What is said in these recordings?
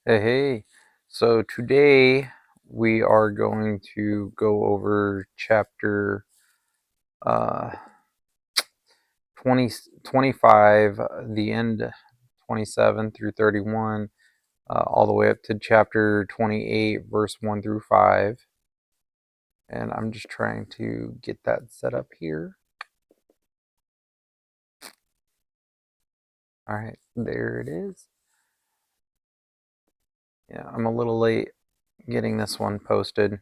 Hey. So today we are going to go over chapter uh, 20, 25, the end 27 through 31, all the way up to chapter 28, verse 1 through 5. And I'm just trying to get that set up here. All right, there it is. Yeah, I'm a little late getting this one posted.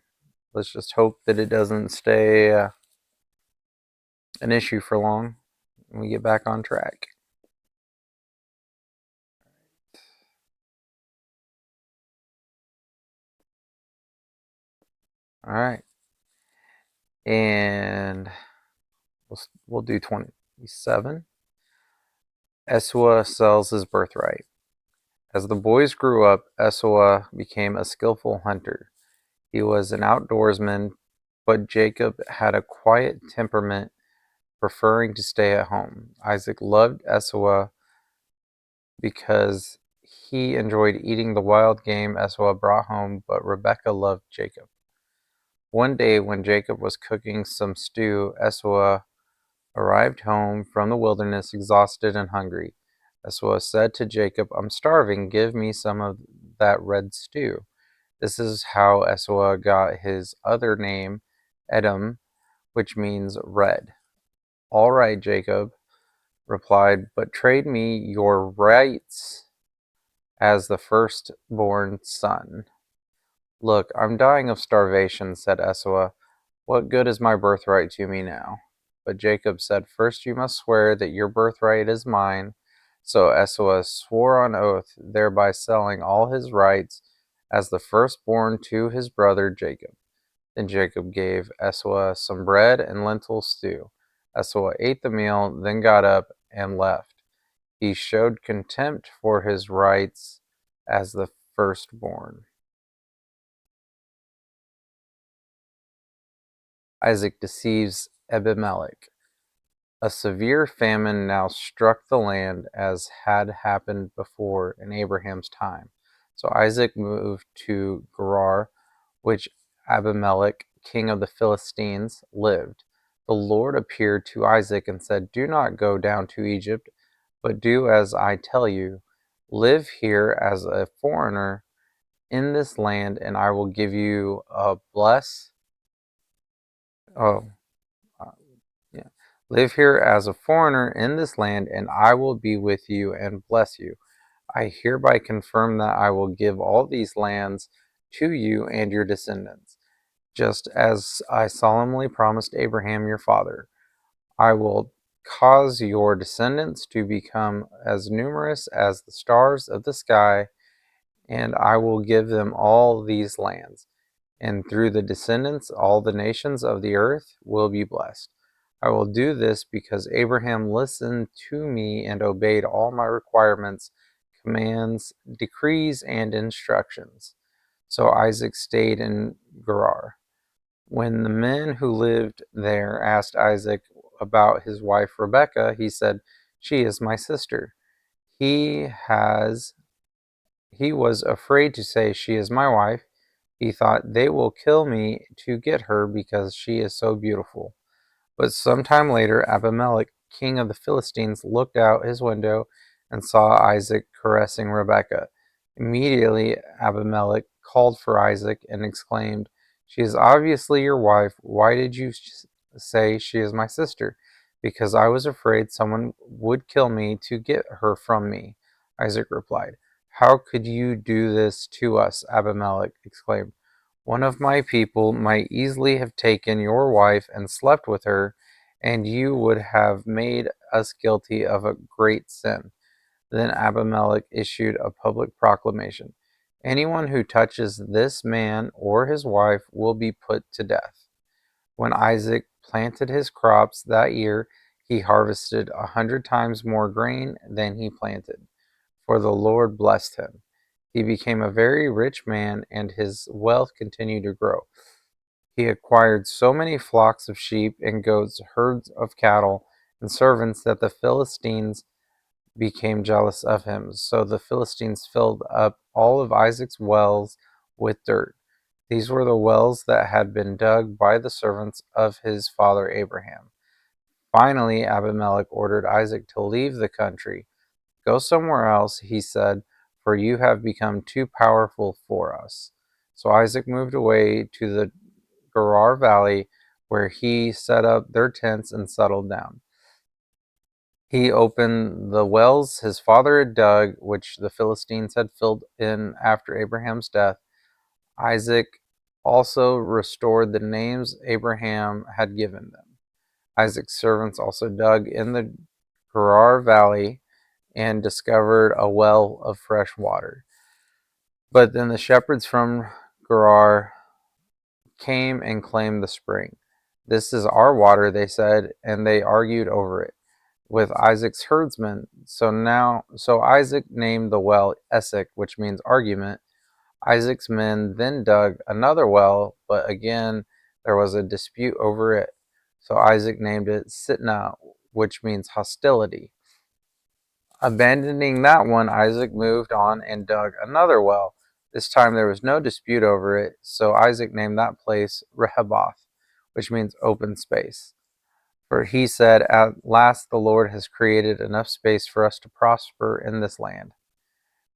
Let's just hope that it doesn't stay an issue for long and we get back on track. All right. And we'll do 27. Esau sells his birthright. As the boys grew up, Esau became a skillful hunter. He was an outdoorsman, but Jacob had a quiet temperament, preferring to stay at home. Isaac loved Esau because he enjoyed eating the wild game Esau brought home, but Rebekah loved Jacob. One day, when Jacob was cooking some stew, Esau arrived home from the wilderness, exhausted and hungry. Esau said to Jacob, "I'm starving. Give me some of that red stew." This is how Esau got his other name, Edom, which means red. "All right," Jacob replied, "but trade me your rights as the firstborn son." "Look, I'm dying of starvation," said Esau. "What good is my birthright to me now?" But Jacob said, "First you must swear that your birthright is mine." So Esau swore on oath, thereby selling all his rights as the firstborn to his brother Jacob. Then Jacob gave Esau some bread and lentil stew. Esau ate the meal, then got up and left. He showed contempt for his rights as the firstborn. Isaac deceives Abimelech. A severe famine now struck the land, as had happened before in Abraham's time. So Isaac moved to Gerar, which Abimelech, king of the Philistines, lived. The Lord appeared to Isaac and said, "Do not go down to Egypt, but do as I tell you. Live here as a foreigner in this land, and I will give you a bless. Oh, uh, Yeah. Live here as a foreigner in this land, and I will be with you and bless you. I hereby confirm that I will give all these lands to you and your descendants, just as I solemnly promised Abraham your father. I will cause your descendants to become as numerous as the stars of the sky, and I will give them all these lands. And through the descendants, all the nations of the earth will be blessed. I will do this because Abraham listened to me and obeyed all my requirements, commands, decrees, and instructions." So Isaac stayed in Gerar. When the men who lived there asked Isaac about his wife Rebekah, he said, "She is my sister." He has he was afraid to say, "She is my wife." He thought, "They will kill me to get her because she is so beautiful." But some time later, Abimelech, king of the Philistines, looked out his window and saw Isaac caressing Rebekah. Immediately, Abimelech called for Isaac and exclaimed, "She is obviously your wife. Why did you say she is my sister?" "Because I was afraid someone would kill me to get her from me," Isaac replied. "How could you do this to us?" Abimelech exclaimed. "One of my people might easily have taken your wife and slept with her, and you would have made us guilty of a great sin." Then Abimelech issued a public proclamation: "Anyone who touches this man or his wife will be put to death." When Isaac planted his crops that year, he harvested 100 times more grain than he planted, for the Lord blessed him. He became a very rich man, and his wealth continued to grow. He acquired so many flocks of sheep and goats, herds of cattle, and servants that the Philistines became jealous of him. So the Philistines filled up all of Isaac's wells with dirt. These were the wells that had been dug by the servants of his father Abraham. Finally, Abimelech ordered Isaac to leave the country. Go somewhere else, he said, for you have become too powerful for us. So Isaac moved away to the Gerar Valley, where he set up their tents and settled down. He opened the wells his father had dug, which the Philistines had filled in after Abraham's death. Isaac also restored the names Abraham had given them. Isaac's servants also dug in the Gerar Valley and discovered a well of fresh water. But then the shepherds from Gerar came and claimed the spring. This is our water, they said, and they argued over it with Isaac's herdsmen. So Isaac named the well Esek, which means argument. Isaac's men then dug another well, but again there was a dispute over it. So Isaac named it Sitnah, which means hostility. Abandoning that one, Isaac moved on and dug another well. This time there was no dispute over it, so Isaac named that place Rehoboth, which means open space. For he said, at last the Lord has created enough space for us to prosper in this land.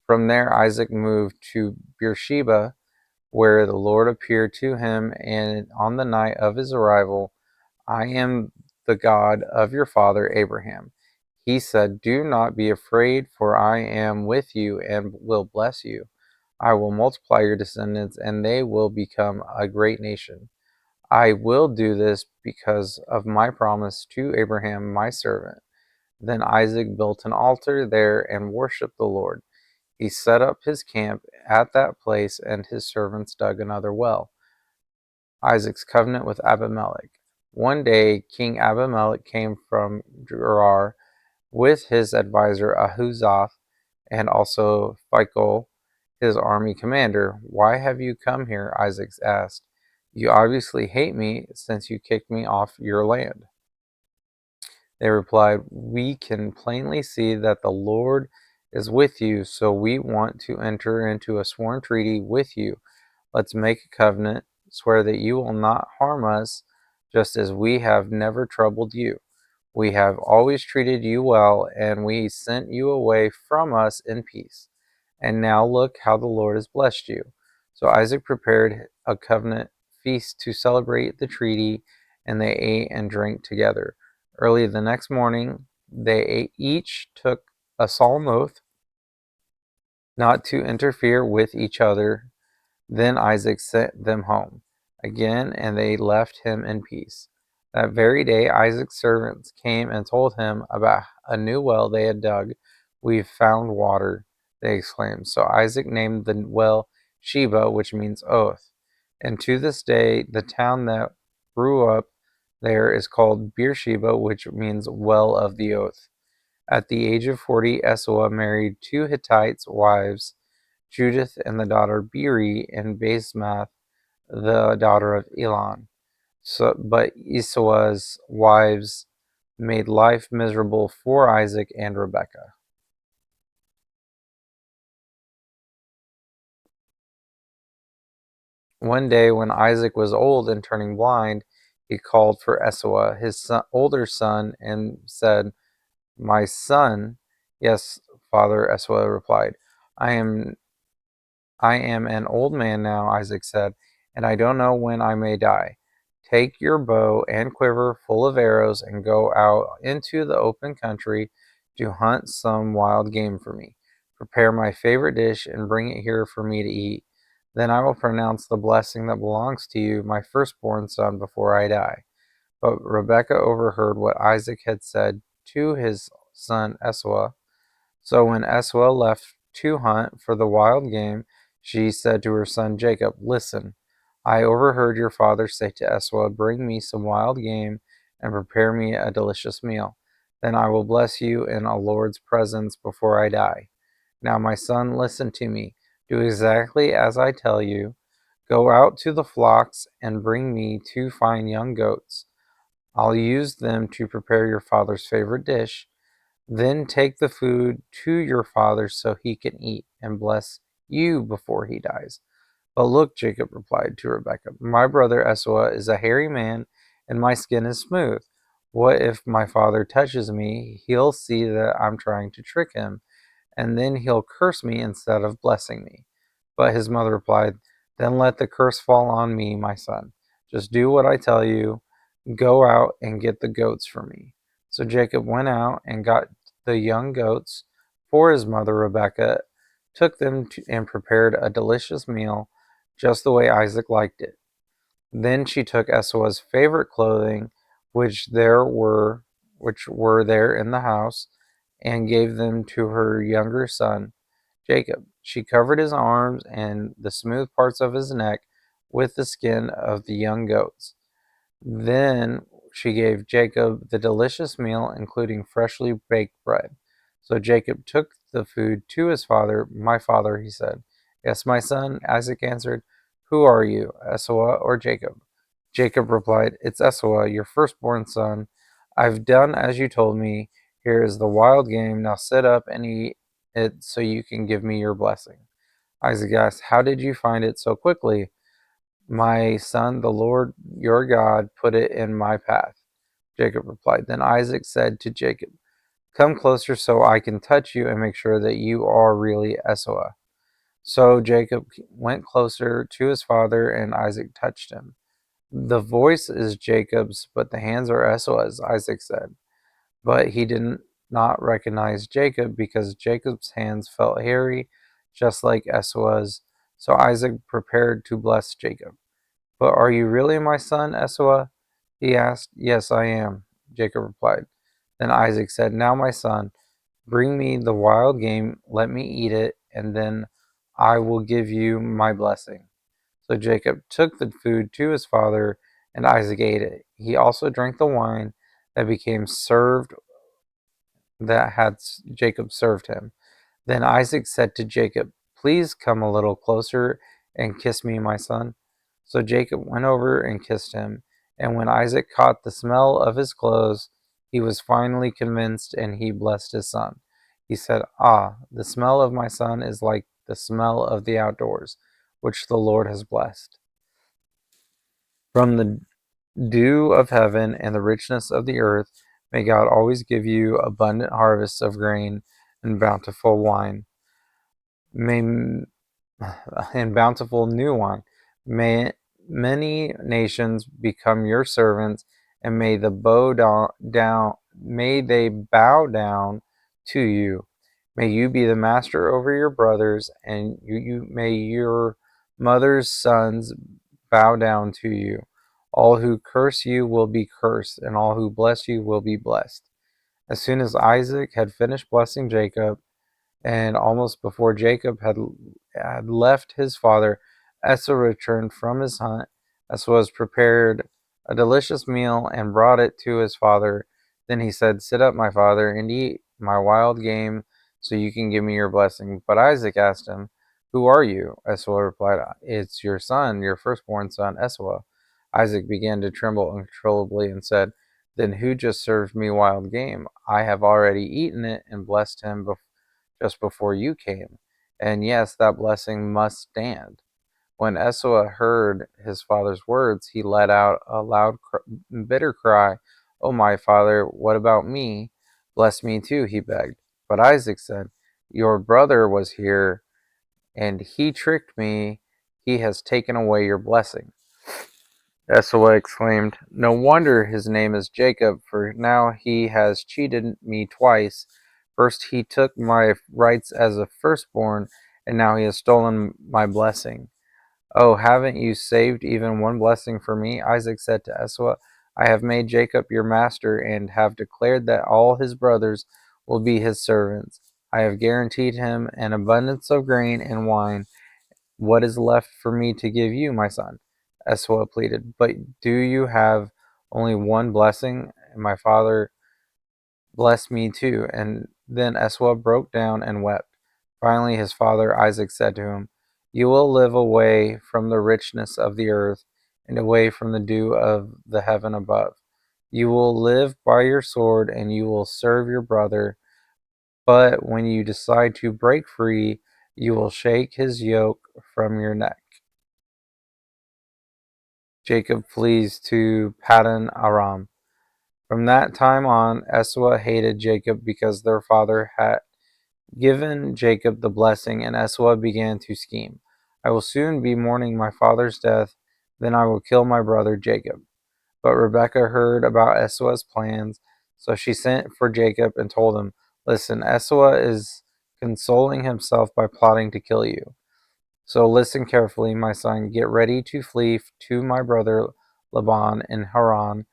From there, Isaac moved to Beersheba, where the Lord appeared to him, and on the night of his arrival, I am the God of your father Abraham. He said, do not be afraid, for I am with you and will bless you. I will multiply your descendants, and they will become a great nation. I will do this because of my promise to Abraham, my servant. Then Isaac built an altar there and worshipped the Lord. He set up his camp at that place, and his servants dug another well. Isaac's covenant with Abimelech. One day, King Abimelech came from Gerar with his advisor Ahuzath and also Phicol, his army commander. Why have you come here? Isaac asked. You obviously hate me since you kicked me off your land. They replied, we can plainly see that the Lord is with you, so we want to enter into a sworn treaty with you. Let's make a covenant, swear that you will not harm us, just as we have never troubled you. We have always treated you well, and we sent you away from us in peace. And now look how the Lord has blessed you. So Isaac prepared a covenant feast to celebrate the treaty, and they ate and drank together. Early the next morning, each took a solemn oath not to interfere with each other. Then Isaac sent them home again, and they left him in peace. That very day, Isaac's servants came and told him about a new well they had dug. We've found water, they exclaimed. So Isaac named the well Sheba, which means oath. And to this day, the town that grew up there is called Beersheba, which means well of the oath. At the age of 40, Esau married two Hittite wives, Judith and the daughter Beeri, and Basemath, the daughter of Elon. But Esau's wives made life miserable for Isaac and Rebekah. One day, when Isaac was old and turning blind, he called for Esau, his older son, and said, my son. Yes, father, Esau replied. I am I am an old man now, Isaac said, and I don't know when I may die. Take your bow and quiver full of arrows and go out into the open country to hunt some wild game for me. Prepare my favorite dish and bring it here for me to eat. Then I will pronounce the blessing that belongs to you, my firstborn son, before I die. But Rebekah overheard what Isaac had said to his son Esau. So when Esau left to hunt for the wild game, she said to her son Jacob, listen, I overheard your father say to Esau, bring me some wild game and prepare me a delicious meal. Then I will bless you in a Lord's presence before I die. Now, my son, listen to me. Do exactly as I tell you. Go out to the flocks and bring me two fine young goats. I'll use them to prepare your father's favorite dish. Then take the food to your father so he can eat and bless you before he dies. But look, Jacob replied to Rebekah, my brother Esau is a hairy man, and my skin is smooth. What if my father touches me? He'll see that I'm trying to trick him, and then he'll curse me instead of blessing me. But his mother replied, then let the curse fall on me, my son. Just do what I tell you. Go out and get the goats for me. So Jacob went out and got the young goats for his mother Rebekah, took them and prepared a delicious meal, just the way Isaac liked it. Then she took Esau's favorite clothing, which were there in the house, and gave them to her younger son, Jacob. She covered his arms and the smooth parts of his neck with the skin of the young goats. Then she gave Jacob the delicious meal, including freshly baked bread. So Jacob took the food to his father. My father, he said. Yes, my son, Isaac answered. Who are you, Esau or Jacob? Jacob replied, it's Esau, your firstborn son. I've done as you told me. Here is the wild game. Now sit up and eat it so you can give me your blessing. Isaac asked, how did you find it so quickly? My son, the Lord your God put it in my path. Jacob replied. Then Isaac said to Jacob, come closer so I can touch you and make sure that you are really Esau. So Jacob went closer to his father, and Isaac touched him. The voice is Jacob's, but the hands are Esau's, Isaac said. But he did not recognize Jacob because Jacob's hands felt hairy, just like Esau's. So Isaac prepared to bless Jacob. But are you really my son, Esau? He asked. Yes, I am, Jacob replied. Then Isaac said, now, my son, bring me the wild game, let me eat it, and then I will give you my blessing. So Jacob took the food to his father, and Isaac ate it. He also drank the wine that became served that had Jacob served him. Then Isaac said to Jacob, please come a little closer and kiss me, my son. So Jacob went over and kissed him. And when Isaac caught the smell of his clothes, he was finally convinced, and he blessed his son. He said, ah, the smell of my son is like the smell of the outdoors, which the Lord has blessed. From the dew of heaven and the richness of the earth, may God always give you abundant harvests of grain and bountiful wine. May and bountiful new wine. May many nations become your servants, and may they bow down to you. May you be the master over your brothers, and may your mother's sons bow down to you. All who curse you will be cursed, and all who bless you will be blessed. As soon as Isaac had finished blessing Jacob, and almost before Jacob had left his father, Esau returned from his hunt. Esau was prepared a delicious meal and brought it to his father. Then he said, sit up, my father, and eat my wild game so you can give me your blessing. But Isaac asked him, who are you? Esau replied, it's your son, your firstborn son, Esau. Isaac began to tremble uncontrollably and said, then who just served me wild game? I have already eaten it and blessed him just before you came. And yes, that blessing must stand. When Esau heard his father's words, he let out a loud, bitter cry. Oh, my father, what about me? Bless me too, he begged. But Isaac said, your brother was here, and he tricked me. He has taken away your blessing. Esau exclaimed, no wonder his name is Jacob, for now he has cheated me twice. First he took my rights as a firstborn, and now he has stolen my blessing. Oh, haven't you saved even one blessing for me? Isaac said to Esau, I have made Jacob your master, and have declared that all his brothers will be his servants. I have guaranteed him an abundance of grain and wine. What is left for me to give you, my son? Esau pleaded. But do you have only one blessing? And my father bless me too. And then Esau broke down and wept. Finally, his father Isaac said to him, you will live away from the richness of the earth and away from the dew of the heaven above. You will live by your sword, and you will serve your brother. But when you decide to break free, You will shake his yoke from your neck. Jacob flees to Paddan Aram. From that time on, Esau hated Jacob because their father had given Jacob the blessing, and Esau began to scheme. I will soon be mourning my father's death, then I will kill my brother Jacob. But Rebekah heard about Esau's plans, so she sent for Jacob and told him, Listen, Esau is consoling himself by plotting to kill you. So listen carefully, my son. Get ready to flee to my brother Laban in Haran.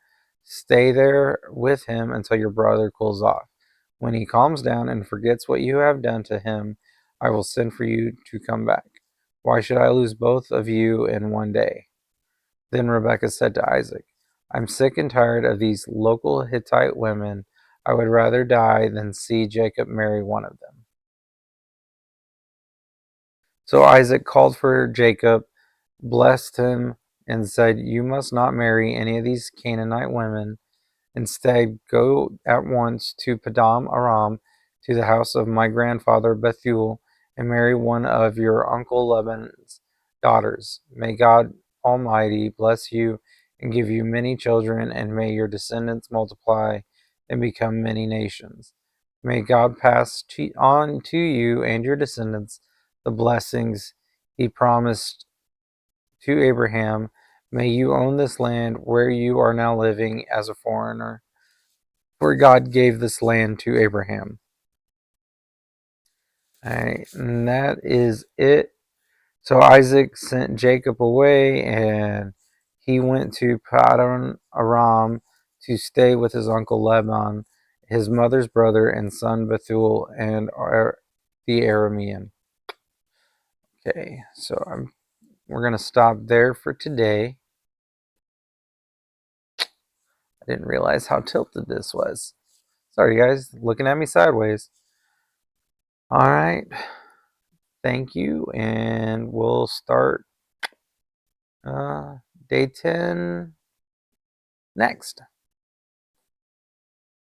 Stay there with him until your brother cools off. When he calms down and forgets what you have done to him, I will send for you to come back. Why should I lose both of you in one day? Then Rebekah said to Isaac, I'm sick and tired of these local Hittite women. I would rather die than see Jacob marry one of them. So Isaac called for Jacob, blessed him, and said, You must not marry any of these Canaanite women. Instead, go at once to Paddan Aram, to the house of my grandfather Bethuel, and marry one of your uncle Laban's daughters. May God Almighty bless you and give you many children, and may your descendants multiply and become many nations. May God pass on to you and your descendants the blessings he promised to Abraham. May you own this land where you are now living as a foreigner, for God gave this land to Abraham. All right, and that is it. So Isaac sent Jacob away, and he went to Paddan Aram to stay with his uncle Laban, his mother's brother, and son Bethuel, and the Aramean. Okay, so we're going to stop there for today. I didn't realize how tilted this was. Sorry, guys, looking at me sideways. All right, thank you, and we'll start day 10 next.